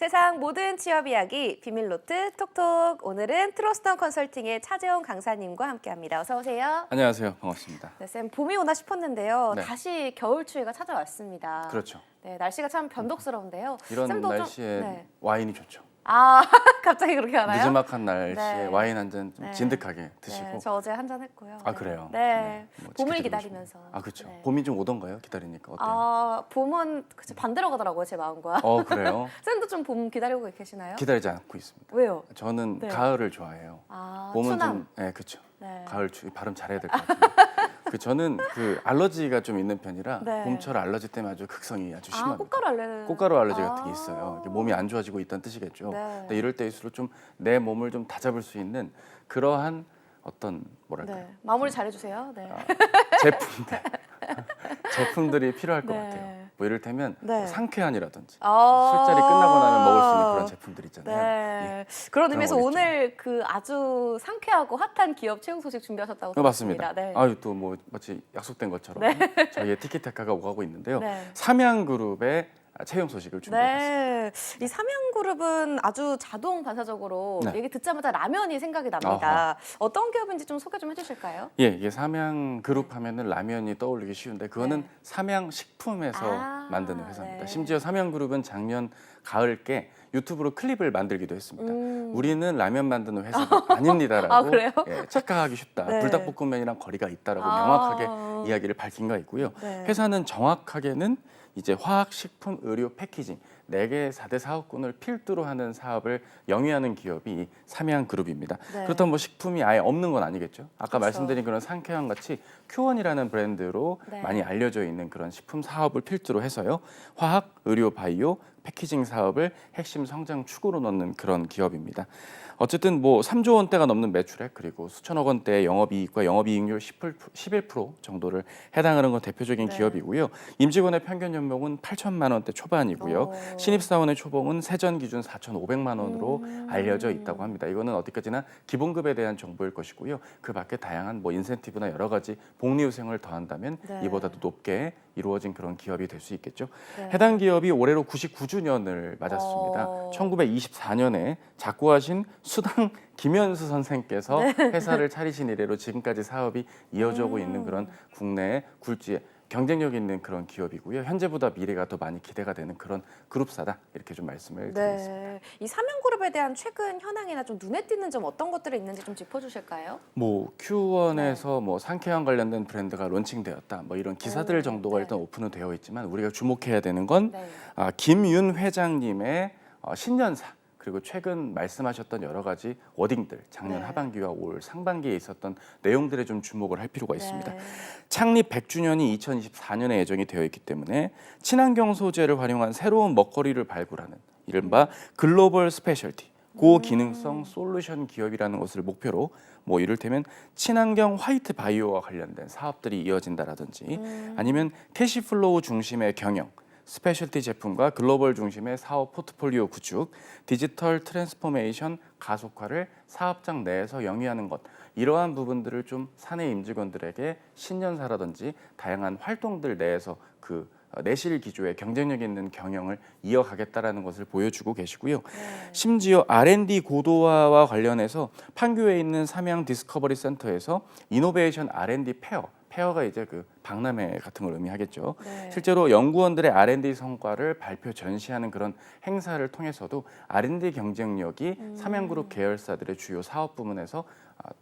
세상 모든 취업 이야기 비밀노트 톡톡. 오늘은 트러스턴 컨설팅의 차재원 강사님과 함께합니다. 어서 오세요. 안녕하세요. 반갑습니다. 네, 쌤 봄이 오나 싶었는데요. 네. 다시 겨울 추위가 찾아왔습니다. 그렇죠. 네, 날씨가 참 변덕스러운데요. 이런 쌤도 날씨에 네. 와인이 좋죠. 아 갑자기 그렇게 하나요? 느즈막한 날씨에 네. 와인 한 잔 좀 네. 진득하게 드시고. 네, 저 어제 한 잔 했고요. 아 그래요? 네, 뭐 봄을 지켜주고 기다리면서. 싶네요. 아 그렇죠. 네. 봄이 좀 오던가요? 기다리니까 어때요? 아 봄은 그치, 반대로 가더라고요, 제 마음과. 그래요? 쌤도 좀 봄 기다리고 계시나요? 기다리지 않고 있습니다. 왜요? 저는 네. 가을을 좋아해요. 아 봄은 추남. 좀, 네, 그렇죠. 네. 가을 발음 잘해야 될 것 같아요. 저는 그 알러지가 좀 있는 편이라 네. 봄철 알러지 때문에 아주 극성이 아주 심합니다. 꽃가루 알레르기. 꽃가루 알러지 같은 게 있어요. 이게 몸이 안 좋아지고 있다는 뜻이겠죠. 네. 근데 이럴 때일수록 좀 내 몸을 좀 다잡을 수 있는 그러한 어떤 뭐랄까 네, 마무리 잘해주세요. 네. 제품들이 필요할 것 네. 같아요. 뭐 이를테면 네. 상쾌한이라든지 아~ 술자리 끝나고 나면 먹을 수 있는 그런 제품들 있잖아요. 네. 예. 그런 의미에서 그런 거 오늘 그 아주 상쾌하고 핫한 기업 채용 소식 준비하셨다고 맞습니다. 들었습니다. 네. 아유 또 뭐 마치 약속된 것처럼 저희의 티키타카가 오가고 있는데요. 네. 삼양그룹의 채용 소식을 준비했습니다. 네, 이 삼양그룹은 아주 자동 반사적으로 네. 얘기 듣자마자 라면이 생각이 납니다. 어떤 기업인지 좀 소개 좀 해주실까요? 예, 이게 삼양그룹 하면은 라면이 떠올리기 쉬운데 그거는 네. 삼양식품에서 만드는 회사입니다. 네. 심지어 삼양그룹은 작년 가을께 유튜브로 클립을 만들기도 했습니다. 우리는 라면 만드는 회사가 아닙니다라고 아, 그래요? 예, 착각하기 쉽다. 네. 불닭볶음면이랑 거리가 있다라고 아. 명확하게 이야기를 밝힌 거 있고요. 네. 회사는 정확하게는 이제 화학식품, 의료, 패키징 4개 4대 사업군을 필두로 하는 사업을 영위하는 기업이 삼양그룹입니다. 네. 그렇다면 뭐 식품이 아예 없는 건 아니겠죠. 아까 그렇죠. 말씀드린 그런 상쾌한 같이 큐원이라는 브랜드로 네. 많이 알려져 있는 그런 식품 사업을 필두로 해서요. 화학, 의료, 바이오, 패키징 사업을 핵심 성장 축으로 넣는 그런 기업입니다. 어쨌든 뭐 3조 원대가 넘는 매출액 그리고 수천억 원대의 영업이익과 영업이익률 11% 정도를 해당하는 건 대표적인 네. 기업이고요. 임직원의 평균 연봉은 8천만 원대 초반이고요. 신입사원의 초봉은 세전 기준 4,500만 원으로 알려져 있다고 합니다. 이거는 어디까지나 기본급에 대한 정보일 것이고요. 그 밖에 다양한 뭐 인센티브나 여러 가지 복리후생을 더한다면 네. 이보다도 높게 이루어진 그런 기업이 될 수 있겠죠. 네. 해당 기업이 올해로 99주년을 맞았습니다. 1924년에 작고하신 수당 김현수 선생께서 회사를 차리신 이래로 지금까지 사업이 이어져 오고 있는 그런 국내의 굴지의 경쟁력 있는 그런 기업이고요. 현재보다 미래가 더 많이 기대가 되는 그런 그룹사다 이렇게 좀 말씀을 드리겠습니다. 네, 이 삼양그룹에 대한 최근 현황이나 좀 눈에 띄는 점 어떤 것들이 있는지 좀 짚어주실까요? 뭐 Q1에서 뭐 상쾌한 관련된 브랜드가 론칭되었다. 뭐 이런 기사들 정도가 네. 일단 오픈은 되어 있지만 우리가 주목해야 되는 건 네. 김윤 회장님의 신년사 그리고 최근 말씀하셨던 여러 가지 워딩들 작년 네. 하반기와 올 상반기에 있었던 내용들에 좀 주목을 할 필요가 있습니다. 네. 창립 100주년이 2024년에 예정이 되어 있기 때문에 친환경 소재를 활용한 새로운 먹거리를 발굴하는 이른바 글로벌 스페셜티 고기능성 솔루션 기업이라는 것을 목표로 뭐 이를테면 친환경 화이트 바이오와 관련된 사업들이 이어진다라든지 아니면 캐시플로우 중심의 경영 스페셜티 제품과 글로벌 중심의 사업 포트폴리오 구축, 디지털 트랜스포메이션 가속화를 사업장 내에서 영위하는 것 이러한 부분들을 좀 사내 임직원들에게 신년사라든지 다양한 활동들 내에서 그 내실 기조의 경쟁력 있는 경영을 이어가겠다라는 것을 보여주고 계시고요. 심지어 R&D 고도화와 관련해서 판교에 있는 삼양 디스커버리 센터에서 이노베이션 R&D 페어가 이제 그 박람회 같은 걸 의미하겠죠. 네. 실제로 연구원들의 R&D 성과를 발표 전시하는 그런 행사를 통해서도 R&D 경쟁력이 삼양그룹 계열사들의 주요 사업 부문에서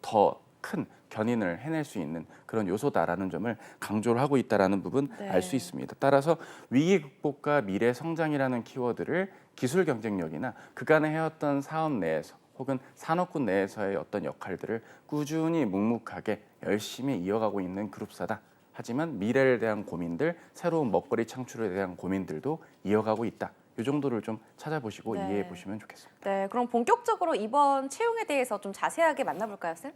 더 큰 견인을 해낼 수 있는 그런 요소다라는 점을 강조를 하고 있다라는 부분 네. 알 수 있습니다. 따라서 위기 극복과 미래 성장이라는 키워드를 기술 경쟁력이나 그간에 해왔던 사업 내에서 혹은 산업군 내에서의 어떤 역할들을 꾸준히 묵묵하게 열심히 이어가고 있는 그룹사다. 하지만 미래에 대한 고민들, 새로운 먹거리 창출에 대한 고민들도 이어가고 있다. 이 정도를 좀 찾아보시고 네. 이해해 보시면 좋겠습니다. 네, 그럼 본격적으로 이번 채용에 대해서 좀 자세하게 만나볼까요, 쌤?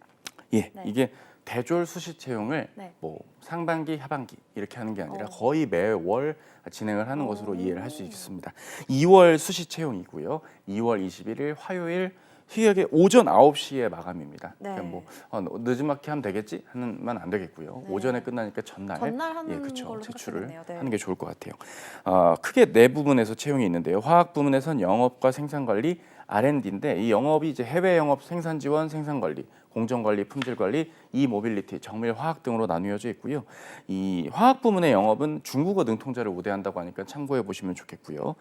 예, 네. 이게 대졸 수시 채용을 네. 뭐 상반기, 하반기 이렇게 하는 게 아니라 거의 매월 진행을 하는 것으로 이해를 할 수 있습니다. 2월 수시 채용이고요. 2월 21일 화요일 희귀하게 오전 9시에 마감입니다. 네. 그러니까 뭐 늦지막히 하면 되겠지 하면 안 되겠고요. 네. 오전에 끝나니까 전날 하는 그쵸, 걸로 제출을 생각되겠네요. 네. 하는 게 좋을 것 같아요. 크게 네 부분에서 채용이 있는데요. 화학 부문에선 영업과 생산관리, R&D인데 이 영업이 이제 해외 영업, 생산 지원, 생산 관리, 공정 관리, 품질 관리, 모빌리티, 정밀 화학 등으로 나뉘어져 있고요. 이 화학 부문의 영업은 중국어 능통자를 우대한다고 하니까 참고해 보시면 좋겠고요.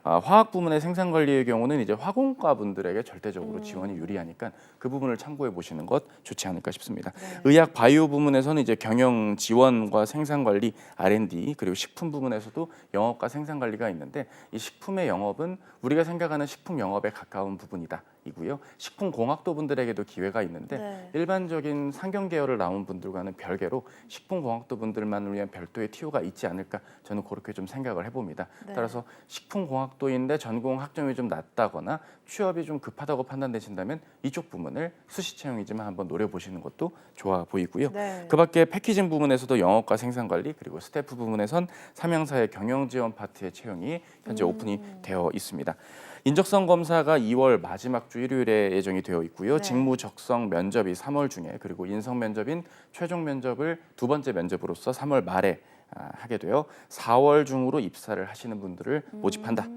화학 부문의 생산 관리의 경우는 이제 화공과 분들에게 절대적으로 지원이 유리하니까 그 부분을 참고해 보시는 것 좋지 않을까 싶습니다. 네. 의학 바이오 부문에서는 이제 경영 지원과 생산 관리, R&D 그리고 식품 부문에서도 영업과 생산 관리가 있는데 이 식품의 영업은 우리가 생각하는 식품 영업에 가까운 부분이다. 이고요. 식품공학도 분들에게도 기회가 있는데 네. 일반적인 상경 계열을 나온 분들과는 별개로 식품공학도 분들만을 위한 별도의 TO가 있지 않을까 저는 그렇게 좀 생각을 해봅니다. 네. 따라서 식품공학도인데 전공 학점이 좀 낮다거나 취업이 좀 급하다고 판단되신다면 이쪽 부문을 수시 채용이지만 한번 노려보시는 것도 좋아 보이고요. 네. 그 밖에 패키징 부문에서도 영업과 생산관리 그리고 스태프 부문에선 삼양사의 경영지원 파트의 채용이 현재 오픈이 되어 있습니다. 인적성 검사가 2월 마지막 주 일요일에 예정이 되어 있고요. 네. 직무 적성 면접이 3월 중에 그리고 인성 면접인 최종 면접을 두 번째 면접으로서 3월 말에 하게 되어 4월 중으로 입사를 하시는 분들을 모집한다.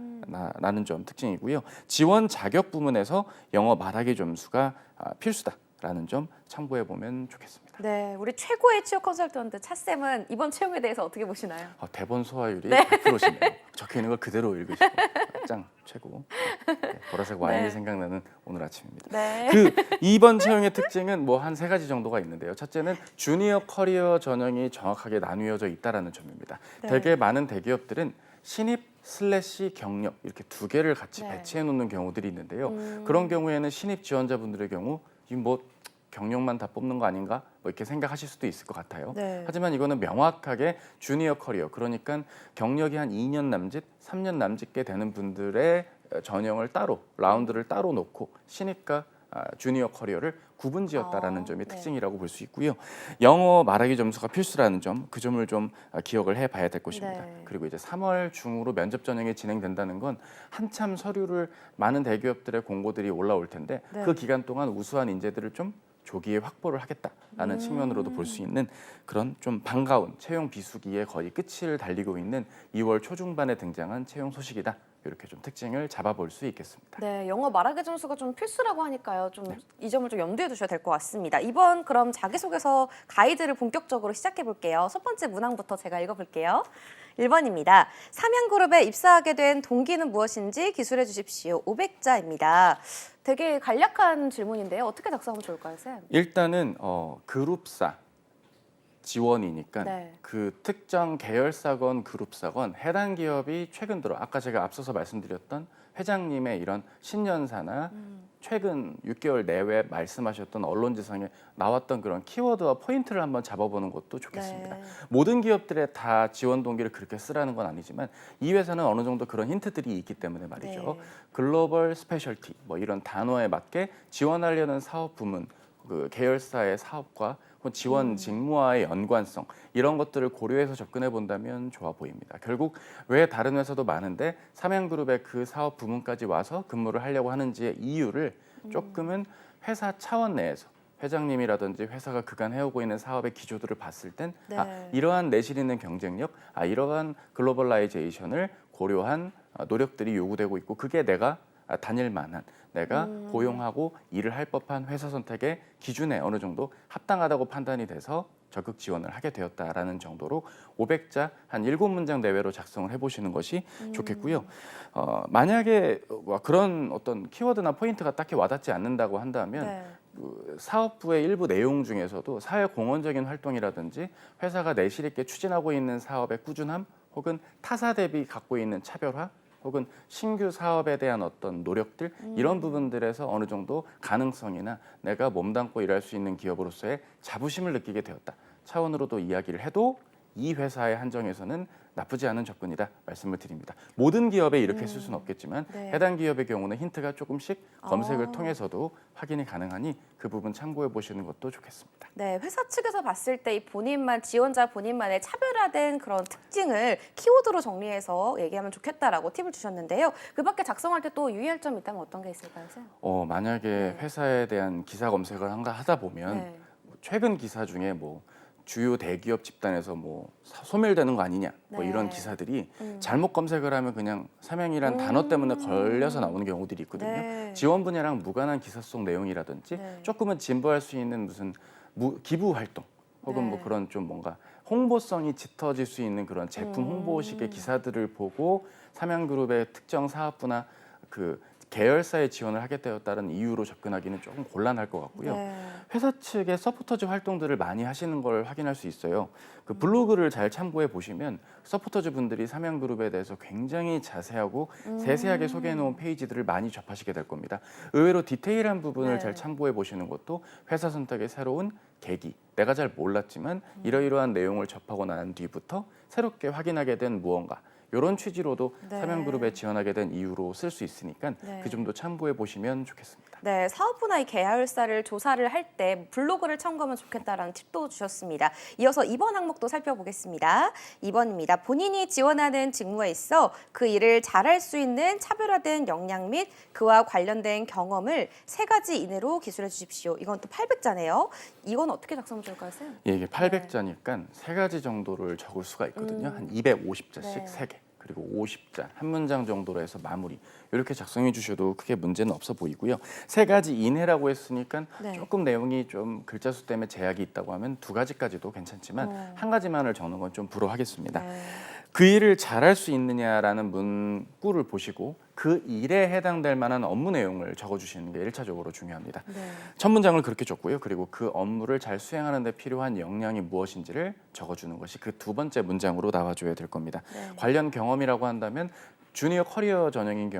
라는 점 특징이고요. 지원 자격 부문에서 영어 말하기 점수가 필수다라는 점 참고해 보면 좋겠습니다. 네, 우리 최고의 취업 컨설턴트 차쌤은 이번 채용에 대해서 어떻게 보시나요? 대본 소화율이 네. 100%시네요. 적혀 있는 걸 그대로 읽으시고 짱 최고. 보라색 와인이 네. 생각나는 오늘 아침입니다. 네. 그 2번 채용의 특징은 뭐 한 세 가지 정도가 있는데요. 첫째는 주니어 커리어 전형이 정확하게 나뉘어져 있다라는 점입니다. 네. 되게 많은 대기업들은 신입 / 경력 이렇게 두 개를 같이 네. 배치해 놓는 경우들이 있는데요. 그런 경우에는 신입 지원자분들의 경우 뭐 경력만 다 뽑는 거 아닌가? 뭐 이렇게 생각하실 수도 있을 것 같아요. 네. 하지만 이거는 명확하게 주니어 커리어, 그러니까 경력이 한 2년 남짓, 3년 남짓게 되는 분들의 전형을 따로, 라운드를 따로 놓고 신입과 주니어 커리어를 구분지었다라는 점이 네. 특징이라고 볼 수 있고요. 영어 말하기 점수가 필수라는 점, 그 점을 좀 기억을 해봐야 될 것입니다. 네. 그리고 이제 3월 중으로 면접 전형이 진행된다는 건 한참 서류를 많은 대기업들의 공고들이 올라올 텐데 네. 그 기간 동안 우수한 인재들을 좀 조기에 확보를 하겠다라는 측면으로도 볼 수 있는 그런 좀 반가운 채용 비수기의 거의 끝을 달리고 있는 2월 초중반에 등장한 채용 소식이다. 이렇게 좀 특징을 잡아볼 수 있겠습니다. 네, 영어 말하기 점수가 좀 필수라고 하니까요. 좀 네. 이 점을 좀 염두에 두셔야 될 것 같습니다. 이번 그럼 자기소개서 가이드를 본격적으로 시작해 볼게요. 첫 번째 문항부터 제가 읽어볼게요. 1번입니다. 삼양그룹에 입사하게 된 동기는 무엇인지 기술해 주십시오. 500자입니다. 되게 간략한 질문인데요. 어떻게 작성하면 좋을까요, 쌤? 일단은 그룹사 지원이니까 네. 그 특정 계열사건 그룹사건 해당 기업이 최근 들어 아까 제가 앞서서 말씀드렸던 회장님의 이런 신년사나 최근 6개월 내외 말씀하셨던 언론지상에 나왔던 그런 키워드와 포인트를 한번 잡아보는 것도 좋겠습니다. 네. 모든 기업들에 다 지원 동기를 그렇게 쓰라는 건 아니지만 이 회사는 어느 정도 그런 힌트들이 있기 때문에 말이죠. 네. 글로벌 스페셜티 뭐 이런 단어에 맞게 지원하려는 사업 부문, 그 계열사의 사업과 지원 직무와의 연관성 이런 것들을 고려해서 접근해 본다면 좋아 보입니다. 결국 왜 다른 회사도 많은데 삼양그룹의 그 사업 부문까지 와서 근무를 하려고 하는지의 이유를 조금은 회사 차원 내에서 회장님이라든지 회사가 그간 해오고 있는 사업의 기조들을 봤을 땐 네. 이러한 내실 있는 경쟁력, 이러한 글로벌라이제이션을 고려한 노력들이 요구되고 있고 그게 내가 다닐 만한 내가 고용하고 일을 할 법한 회사 선택의 기준에 어느 정도 합당하다고 판단이 돼서 적극 지원을 하게 되었다라는 정도로 500자 한 7문장 내외로 작성을 해보시는 것이 좋겠고요. 만약에 그런 어떤 키워드나 포인트가 딱히 와닿지 않는다고 한다면 네. 그 사업부의 일부 내용 중에서도 사회공헌적인 활동이라든지 회사가 내실 있게 추진하고 있는 사업의 꾸준함 혹은 타사 대비 갖고 있는 차별화 혹은 신규 사업에 대한 어떤 노력들 이런 부분들에서 어느 정도 가능성이나 내가 몸담고 일할 수 있는 기업으로서의 자부심을 느끼게 되었다 차원으로도 이야기를 해도 이 회사의 한정에서는 나쁘지 않은 접근이다 말씀을 드립니다. 모든 기업에 이렇게 쓸 수는 없겠지만 네. 해당 기업의 경우는 힌트가 조금씩 검색을 아. 통해서도 확인이 가능하니 그 부분 참고해 보시는 것도 좋겠습니다. 네, 회사 측에서 봤을 때 이 지원자 본인만의 차별화된 그런 특징을 키워드로 정리해서 얘기하면 좋겠다라고 팁을 주셨는데요. 그 밖에 작성할 때 또 유의할 점이 있다면 어떤 게 있을까요, 쌤? 만약에 네. 회사에 대한 기사 검색을 하다 보면 네. 최근 기사 중에 뭐 주요 대기업 집단에서 뭐 소멸되는 거 아니냐 뭐 네. 이런 기사들이 잘못 검색을 하면 그냥 삼양이란 단어 때문에 걸려서 나오는 경우들이 있거든요. 네. 지원 분야랑 무관한 기사 속 내용이라든지 네. 조금은 진보할 수 있는 무슨 기부 활동 혹은 네. 뭐 그런 좀 뭔가 홍보성이 짙어질 수 있는 그런 제품 홍보식의 기사들을 보고 삼양그룹의 특정 사업부나 그 계열사에 지원을 하게 되었다는 이유로 접근하기는 조금 곤란할 것 같고요. 네. 회사 측의 서포터즈 활동들을 많이 하시는 걸 확인할 수 있어요. 그 블로그를 잘 참고해 보시면 서포터즈 분들이 삼양그룹에 대해서 굉장히 자세하고 세세하게 소개해 놓은 페이지들을 많이 접하시게 될 겁니다. 의외로 디테일한 부분을 네. 잘 참고해 보시는 것도 회사 선택의 새로운 계기. 내가 잘 몰랐지만 이러이러한 내용을 접하고 난 뒤부터 새롭게 확인하게 된 무언가. 이런 취지로도 네. 삼양그룹에 지원하게 된 이유로 쓸 수 있으니까 네. 그 점도 참고해 보시면 좋겠습니다. 네, 사업부나 이 계열사를 조사를 할 때 블로그를 참고하면 좋겠다라는 팁도 주셨습니다. 이어서 2번 항목도 살펴보겠습니다. 2번입니다. 본인이 지원하는 직무에 있어 그 일을 잘할 수 있는 차별화된 역량 및 그와 관련된 경험을 3가지 이내로 기술해 주십시오. 이건 또 800자네요. 이건 어떻게 작성하면 좋을까요, 쌤? 예, 이게 800자니까 3가지 정도를 적을 수가 있거든요. 한 250자씩 네. 3개. 그리고 50자, 한 문장 정도로 해서 마무리. 이렇게 작성해 주셔도 크게 문제는 없어 보이고요. 3가지 이내라고 했으니까 네. 조금 내용이 좀 글자 수 때문에 제약이 있다고 하면 2가지까지도 괜찮지만 한 가지만을 적는 건 좀 불허하겠습니다. 네. 그 일을 잘할 수 있느냐라는 문구를 보시고 그 일에 해당될 만한 업무 내용을 적어주시는 게 1차적으로 중요합니다. 네. 첫 문장을 그렇게 적고요. 그리고 그 업무를 잘 수행하는 데 필요한 역량이 무엇인지를 적어주는 것이 그 2번째 문장으로 나와줘야 될 겁니다. 네. 관련 경험이라고 한다면 주니어 커리어 전형인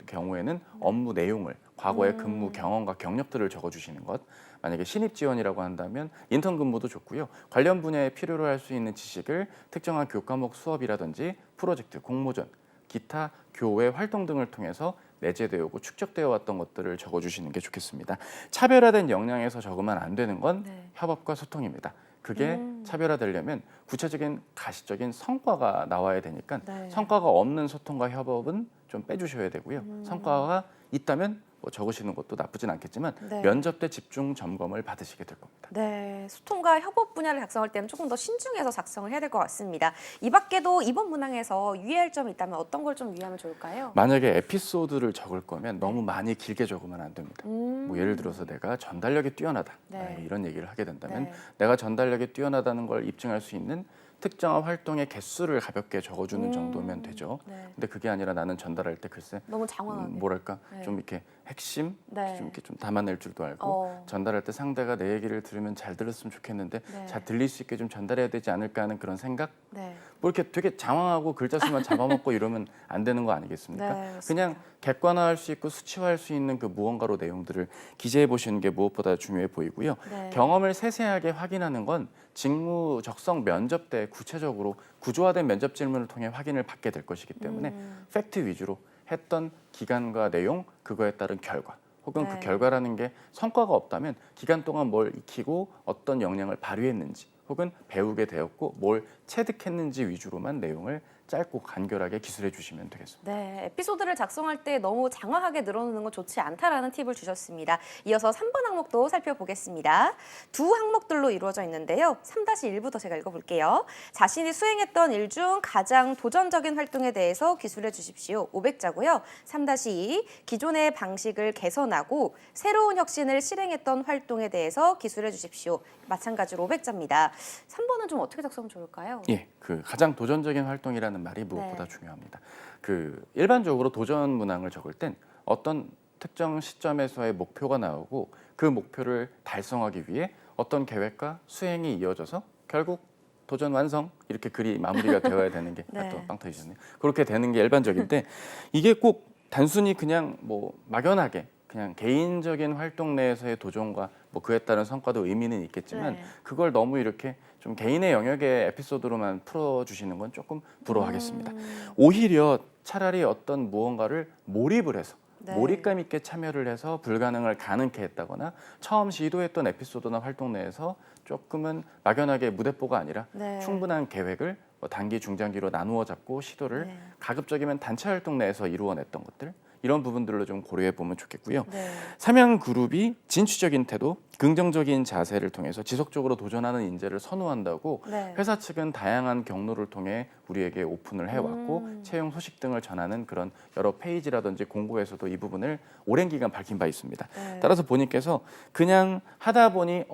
경우에는 업무 내용을 과거의 근무 경험과 경력들을 적어주시는 것. 만약에 신입 지원이라고 한다면 인턴 근무도 좋고요. 관련 분야에 필요로 할 수 있는 지식을 특정한 교과목 수업이라든지 프로젝트, 공모전, 기타 교외 활동 등을 통해서 내재되어 오고 축적되어 왔던 것들을 적어주시는 게 좋겠습니다. 차별화된 역량에서 적으면 안 되는 건 네. 협업과 소통입니다. 그게 차별화되려면 구체적인 가시적인 성과가 나와야 되니까 네. 성과가 없는 소통과 협업은 좀 빼주셔야 되고요. 성과가 있다면 뭐 적으시는 것도 나쁘진 않겠지만 네. 면접 때 집중 점검을 받으시게 될 겁니다. 네, 소통과 협업 분야를 작성할 때는 조금 더 신중해서 작성을 해야 될 것 같습니다. 이 밖에도 이번 문항에서 유의할 점이 있다면 어떤 걸 좀 유의하면 좋을까요? 만약에 에피소드를 적을 거면 너무 많이 길게 적으면 안 됩니다. 뭐 예를 들어서 내가 전달력이 뛰어나다 네. 이런 얘기를 하게 된다면 네. 내가 전달력이 뛰어나다는 걸 입증할 수 있는 특정한 활동의 개수를 가볍게 적어주는 정도면 되죠. 네. 근데 그게 아니라 나는 전달할 때 글쎄 너무 장황하게. 뭐랄까 네. 좀 이렇게 핵심 네. 좀 이렇게 좀 담아낼 줄도 알고 어. 전달할 때 상대가 내 얘기를 들으면 잘 들었으면 좋겠는데 네. 잘 들릴 수 있게 좀 전달해야 되지 않을까 하는 그런 생각. 네. 뭐 이렇게 되게 장황하고 글자 수만 잡아먹고 이러면 안 되는 거 아니겠습니까? 네, 그냥 객관화할 수 있고 수치화할 수 있는 그 무언가로 내용들을 기재해 보시는 게 무엇보다 중요해 보이고요. 네. 경험을 세세하게 확인하는 건 직무 적성 면접 때 구체적으로 구조화된 면접 질문을 통해 확인을 받게 될 것이기 때문에 팩트 위주로 했던 기간과 내용, 그거에 따른 결과 혹은 네. 그 결과라는 게 성과가 없다면 기간 동안 뭘 익히고 어떤 역량을 발휘했는지 혹은 배우게 되었고 뭘 체득했는지 위주로만 내용을 짧고 간결하게 기술해 주시면 되겠습니다. 네, 에피소드를 작성할 때 너무 장황하게 늘어놓는 건 좋지 않다라는 팁을 주셨습니다. 이어서 3번 항목도 살펴보겠습니다. 두 항목들로 이루어져 있는데요. 3-1부터 제가 읽어볼게요. 자신이 수행했던 일 중 가장 도전적인 활동에 대해서 기술해 주십시오. 500자고요. 3-2, 기존의 방식을 개선하고 새로운 혁신을 실행했던 활동에 대해서 기술해 주십시오. 마찬가지로 500자입니다. 3번은 좀 어떻게 작성하면 좋을까요? 예, 그 가장 도전적인 활동이라는 말이 무엇보다 네. 중요합니다. 그 일반적으로 도전 문항을 적을 땐 어떤 특정 시점에서의 목표가 나오고 그 목표를 달성하기 위해 어떤 계획과 수행이 이어져서 결국 도전 완성 이렇게 글이 마무리가 되어야 되는 게 네. 또 빵 터지셨네요. 그렇게 되는 게 일반적인데 이게 꼭 단순히 그냥 뭐 막연하게 그냥 개인적인 활동 내에서의 도전과 뭐 그에 따른 성과도 의미는 있겠지만 네. 그걸 너무 이렇게 좀 개인의 영역의 에피소드로만 풀어주시는 건 조금 부러워하겠습니다. 오히려 차라리 어떤 무언가를 몰입을 해서 네. 몰입감 있게 참여를 해서 불가능을 가능케 했다거나 처음 시도했던 에피소드나 활동 내에서 조금은 막연하게 무대뽀가 아니라 네. 충분한 충분한 계획을 뭐 단기, 중장기로 나누어 잡고 시도를 네. 가급적이면 단체 활동 내에서 이루어냈던 것들 이런 부분들로 좀 고려해 보면 좋겠고요. 네. 삼양그룹이 진취적인 태도, 긍정적인 자세를 통해서 지속적으로 도전하는 인재를 선호한다고 네. 회사 측은 다양한 경로를 통해 우리에게 오픈을 해왔고 채용 소식 등을 전하는 그런 여러 페이지라든지 공고에서도 이 부분을 오랜 기간 밝힌 바 있습니다. 네. 따라서 본인께서 그냥 하다 보니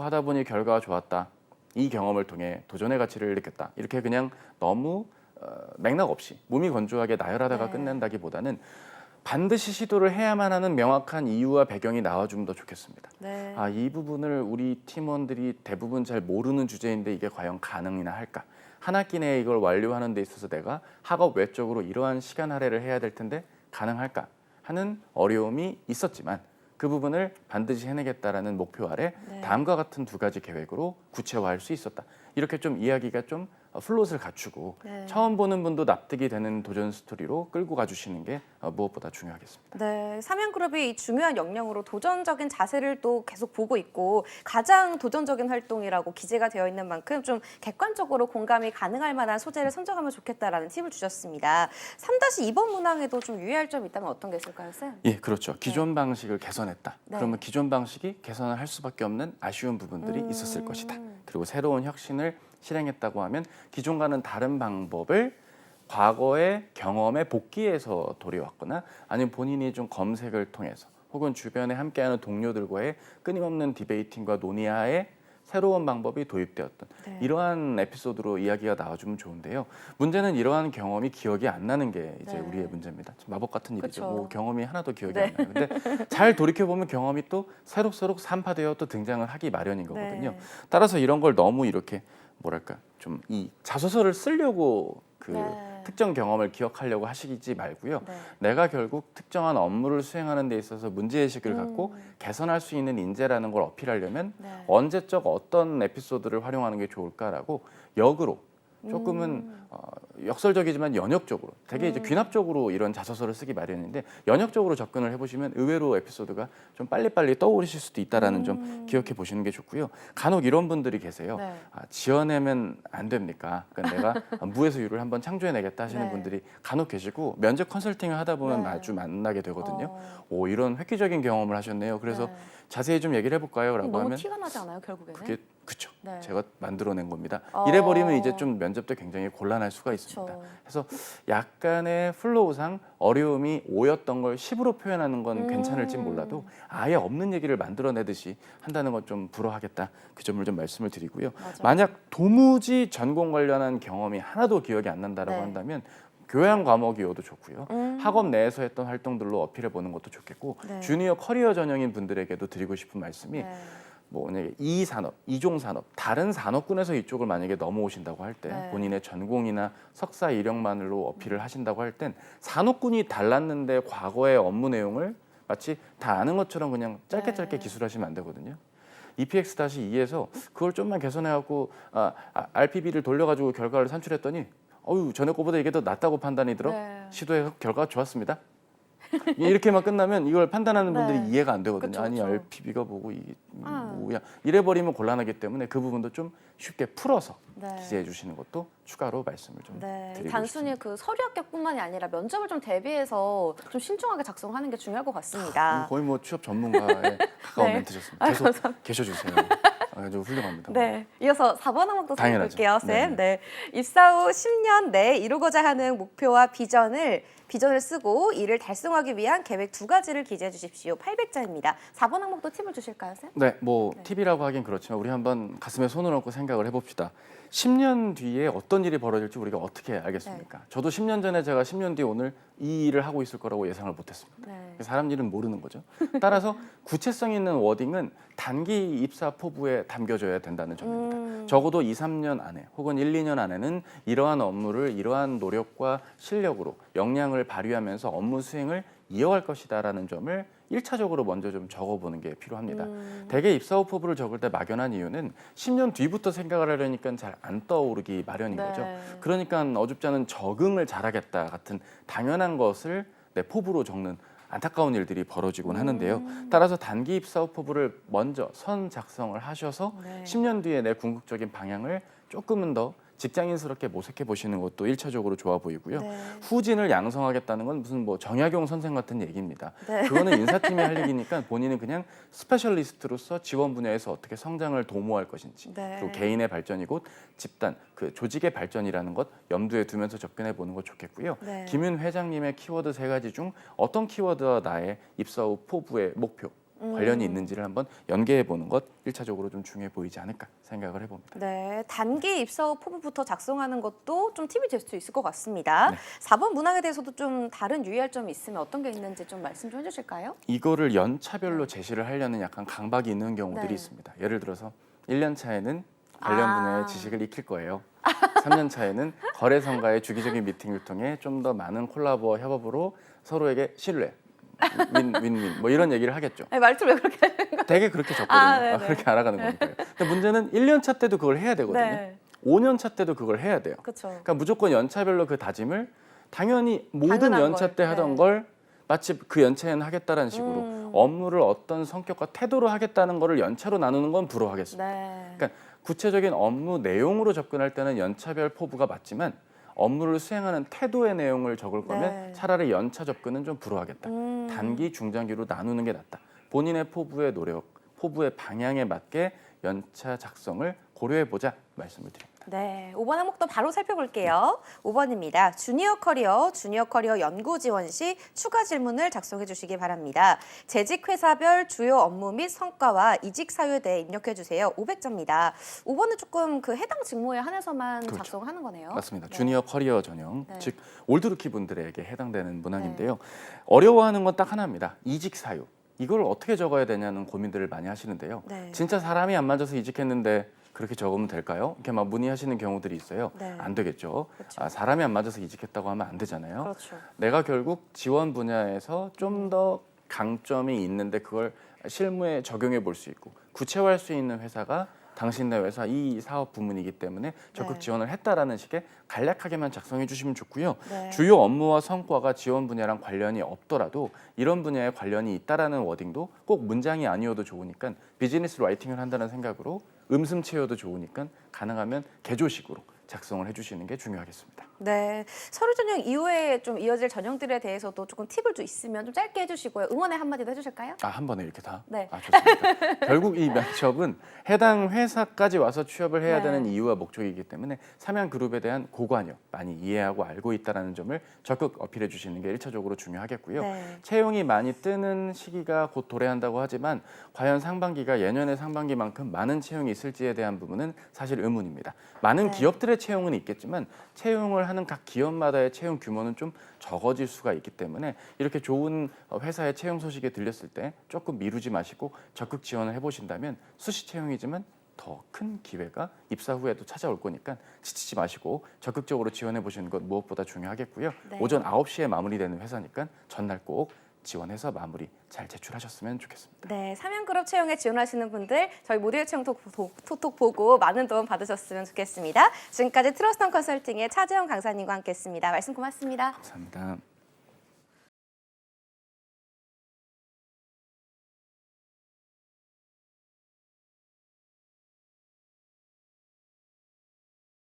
하다 보니 결과가 좋았다. 이 경험을 통해 도전의 가치를 느꼈다. 이렇게 그냥 너무 맥락 없이 몸이 건조하게 나열하다가 네. 끝낸다기보다는 반드시 시도를 해야만 하는 명확한 이유와 배경이 나와주면 더 좋겠습니다. 네. 이 부분을 우리 팀원들이 대부분 잘 모르는 주제인데 이게 과연 가능이나 할까? 한 학기 내에 이걸 완료하는 데 있어서 내가 학업 외적으로 이러한 시간 할애를 해야 될 텐데 가능할까? 하는 어려움이 있었지만 그 부분을 반드시 해내겠다라는 목표 아래 네. 다음과 같은 두 가지 계획으로 구체화할 수 있었다. 이렇게 좀 이야기가 좀 플롯을 갖추고 네. 처음 보는 분도 납득이 되는 도전 스토리로 끌고 가주시는 게 무엇보다 중요하겠습니다. 네, 삼양그룹이 이 중요한 역량으로 도전적인 자세를 또 계속 보고 있고 가장 도전적인 활동이라고 기재가 되어 있는 만큼 좀 객관적으로 공감이 가능할 만한 소재를 선정하면 좋겠다라는 팁을 주셨습니다. 3-2번 문항에도 좀 유의할 점이 있다면 어떤 게 있을까요, 쌤? 예, 그렇죠. 기존 방식을 개선했다. 네. 그러면 기존 방식이 개선을 할 수밖에 없는 아쉬운 부분들이 있었을 것이다. 그리고 새로운 혁신을 실행했다고 하면 기존과는 다른 방법을 과거의 경험에 복귀해서 도래왔거나 아니면 본인이 좀 검색을 통해서 혹은 주변에 함께하는 동료들과의 끊임없는 디베이팅과 논의하에 새로운 방법이 도입되었던 네. 이러한 에피소드로 이야기가 나와주면 좋은데요. 문제는 이러한 경험이 기억이 안 나는 게 이제 네. 우리의 문제입니다. 참 마법 같은 일이죠. 그쵸. 뭐 경험이 하나도 기억이 네. 안 나요. 근데 잘 돌이켜 보면 경험이 또 새록새록 산파되어 또 등장을 하기 마련인 거거든요. 네. 따라서 이런 걸 너무 이렇게 뭐랄까 좀 이 자소서를 쓰려고 그 네. 특정 경험을 기억하려고 하시지 말고요. 네. 내가 결국 특정한 업무를 수행하는 데 있어서 문제의식을 갖고 개선할 수 있는 인재라는 걸 어필하려면 네. 언제적 어떤 에피소드를 활용하는 게 좋을까라고 역으로 조금은 역설적이지만 연역적으로 되게 이제 귀납적으로 이런 자소서를 쓰기 마련인데 연역적으로 접근을 해보시면 의외로 에피소드가 좀 빨리빨리 떠오르실 수도 있다라는 점 기억해 보시는 게 좋고요. 간혹 이런 분들이 계세요. 네. 지어내면 안 됩니까? 그러니까 내가 무에서 유를 한번 창조해내겠다 하시는 네. 분들이 간혹 계시고 면접 컨설팅을 하다 보면 네. 자주 만나게 되거든요. 오, 이런 획기적인 경험을 하셨네요. 그래서 네. 자세히 좀 얘기를 해볼까요? 라고 너무 하면 티가 나지 않아요, 결국에는? 그게 그쵸. 네. 제가 만들어낸 겁니다. 어. 이래버리면 이제 좀 면접 때 굉장히 곤란할 수가 있습니다. 그쵸. 그래서 약간의 플로우상 어려움이 오였던 걸 10으로 표현하는 건 괜찮을지 몰라도 아예 없는 얘기를 만들어내듯이 한다는 건 좀 불허하겠다. 그 점을 좀 말씀을 드리고요. 맞아. 만약 도무지 전공 관련한 경험이 하나도 기억이 안 난다라고 네. 한다면 교양 과목이어도 좋고요. 학업 내에서 했던 활동들로 어필해 보는 것도 좋겠고 네. 주니어 커리어 전형인 분들에게도 드리고 싶은 말씀이 네. 뭐 만약에 이 산업, 이종 산업, 다른 산업군에서 이쪽을 만약에 넘어오신다고 할 때 네. 본인의 전공이나 석사 이력만으로 어필을 하신다고 할 땐 산업군이 달랐는데 과거의 업무 내용을 마치 다 아는 것처럼 그냥 짧게 네. 기술하시면 안 되거든요. EPX-2에서 그걸 좀만 개선해갖고 RPB를 돌려가지고 결과를 산출했더니 어유 전에 거보다 이게 더 낫다고 판단이 들어 네. 시도해서 결과가 좋았습니다. 이렇게만 끝나면 이걸 판단하는 네. 분들이 이해가 안 되거든요. 그쵸, 아니 그쵸. RPB가 뭐고 이게 뭐야 이래버리면 곤란하기 때문에 그 부분도 좀 쉽게 풀어서 네. 기재해 주시는 것도 추가로 말씀을 좀 네, 드리고 단순히 싶습니다. 그 서류 합격뿐만이 아니라 면접을 좀 대비해서 좀 신중하게 작성하는 게 중요할 것 같습니다. 거의 뭐 취업 전문가에 가까운 네. 멘트셨습니다. 계속 계셔주세요. 아주 훌륭합니다. 네, 이어서 4번 항목도 당연하죠. 살펴볼게요, 쌤. 네. 네, 입사 후 10년 내에 이루고자 하는 목표와 비전을 쓰고 이를 달성하기 위한 계획 2가지를 기재해 주십시오. 800자입니다. 4번 항목도 팁을 주실까요, 쌤? 네, 뭐 팁이라고 하긴 그렇지만 우리 한번 가슴에 손을 얹고 생각을 해봅시다. 10년 뒤에 어떤 일이 벌어질지 우리가 어떻게 알겠습니까? 저도 10년 전에 제가 10년 뒤에 오늘 이 일을 하고 있을 거라고 예상을 못했습니다. 네. 사람 일은 모르는 거죠. 따라서 구체성 있는 워딩은 단기 입사 포부에 담겨져야 된다는 점입니다. 적어도 2, 3년 안에 혹은 1, 2년 안에는 이러한 업무를 이러한 노력과 실력으로 역량을 발휘하면서 업무 수행을 이어갈 것이다라는 점을 1차적으로 먼저 좀 적어보는 게 필요합니다. 대개 입사 후 포부를 적을 때 막연한 이유는 10년 뒤부터 생각을 하려니까 잘 안 떠오르기 마련인 거죠. 그러니까 어줍지 않은 적응을 잘하겠다 같은 당연한 것을 내 포부로 적는 안타까운 일들이 벌어지곤 하는데요. 따라서 단기 입사 후 포부를 먼저 선 작성을 하셔서 10년 뒤에 내 궁극적인 방향을 조금은 더 직장인스럽게 모색해 보시는 것도 1차적으로 좋아 보이고요. 후진을 양성하겠다는 건 무슨 뭐 정약용 선생 같은 얘기입니다. 그거는 인사팀이 할 얘기니까 본인은 그냥 스페셜리스트로서 지원 분야에서 어떻게 성장을 도모할 것인지 그리고 개인의 발전이 곧 집단, 그 조직의 발전이라는 것 염두에 두면서 접근해 보는 거 좋겠고요. 김윤 회장님의 키워드 3가지 중 어떤 키워드와 나의 입사 후 포부의 목표 관련이 있는지를 한번 연계해 보는 것 1차적으로 좀 중요해 보이지 않을까 생각을 해봅니다. 네, 단기 입사 후 포부부터 작성하는 것도 좀 팁이 될 수 있을 것 같습니다. 4번 문항에 대해서도 좀 다른 유의할 점이 있으면 어떤 게 있는지 좀 말씀 좀 해주실까요? 이거를 연차별로 제시를 하려는 약간 강박이 있는 경우들이 있습니다. 예를 들어서 1년 차에는 관련 분야의 지식을 익힐 거예요. 3년 차에는 거래성과의 주기적인 미팅을 통해 좀 더 많은 콜라보와 협업으로 서로에게 신뢰, 윈윈 뭐 이런 얘기를 하겠죠. 아니, 말투를 왜 그렇게 하는 거예요? 되게 그렇게 적거든요. 그렇게 알아가는 거니까요. 근데 문제는 1년 차 때도 그걸 해야 되거든요. 5년 차 때도 그걸 해야 돼요. 그렇죠. 그러니까 무조건 연차별로 그 다짐을 당연히 모든 연차 때 하던 걸 마치 그 연차에는 하겠다라는 식으로 업무를 어떤 성격과 태도로 하겠다는 거를 연차로 나누는 건 불허하겠습니다. 그러니까 구체적인 업무 내용으로 접근할 때는 연차별 포부가 맞지만 업무를 수행하는 태도의 내용을 적을 거면 차라리 연차 접근은 좀 불허하겠다. 단기, 중장기로 나누는 게 낫다. 본인의 포부의 노력, 포부의 방향에 맞게 연차 작성을 고려해보자 말씀을 드립니다. 네, 5번 항목도 바로 살펴볼게요. 5번입니다. 주니어 커리어 연구 지원 시 추가 질문을 작성해 주시기 바랍니다. 재직 회사별 주요 업무 및 성과와 이직 사유에 대해 입력해 주세요. 500점입니다. 5번은 조금 그 해당 직무에 한해서만 작성하는 거네요. 맞습니다. 주니어 커리어 전형, 즉 올드루키 분들에게 해당되는 문항인데요. 어려워하는 건 딱 하나입니다. 이직 사유. 이걸 어떻게 적어야 되냐는 고민들을 많이 하시는데요. 진짜 사람이 안 맞아서 이직했는데 그렇게 적으면 될까요? 이렇게 막 문의하시는 경우들이 있어요. 안 되겠죠. 사람이 안 맞아서 이직했다고 하면 안 되잖아요. 내가 결국 지원 분야에서 좀 더 강점이 있는데 그걸 실무에 적용해 볼 수 있고 구체화할 수 있는 회사가 당신네 회사 이 사업 부문이기 때문에 적극 지원을 했다라는 식의 간략하게만 작성해 주시면 좋고요. 주요 업무와 성과가 지원 분야랑 관련이 없더라도 이런 분야에 관련이 있다라는 워딩도 꼭 문장이 아니어도 좋으니까 비즈니스 라이팅을 한다는 생각으로 음슴 채워도 좋으니까 가능하면 개조식으로 작성을 해주시는 게 중요하겠습니다. 네, 서류 전형 이후에 좀 이어질 전형들에 대해서도 조금 팁을 좀 있으면 좀 짧게 해주시고요. 응원의 한마디도 해주실까요? 한 번에 이렇게 다? 네. 좋습니다. 결국 이 면접은 해당 회사까지 와서 취업을 해야 되는 이유와 목적이기 때문에 삼양그룹에 대한 고관여 많이 이해하고 알고 있다는 점을 적극 어필해 주시는 게 1차적으로 중요하겠고요. 채용이 많이 뜨는 시기가 곧 도래한다고 하지만 과연 상반기가 예년의 상반기만큼 많은 채용이 있을지에 대한 부분은 사실 의문입니다. 많은 기업들의 채용은 있겠지만 채용을 하는 각 기업마다의 채용 규모는 좀 적어질 수가 있기 때문에 이렇게 좋은 회사의 채용 소식이 들렸을 때 조금 미루지 마시고 적극 지원을 해보신다면 수시 채용이지만 더 큰 기회가 입사 후에도 찾아올 거니까 지치지 마시고 적극적으로 지원해 보시는 것 무엇보다 중요하겠고요. 오전 9시에 마무리되는 회사니까 전날 꼭 지원해서 마무리 잘 제출하셨으면 좋겠습니다. 네, 삼양그룹 채용에 지원하시는 분들 저희 모두의 채용 톡톡 보고 많은 도움 받으셨으면 좋겠습니다. 지금까지 트러스턴 컨설팅의 차재영 강사님과 함께했습니다. 말씀 고맙습니다. 감사합니다.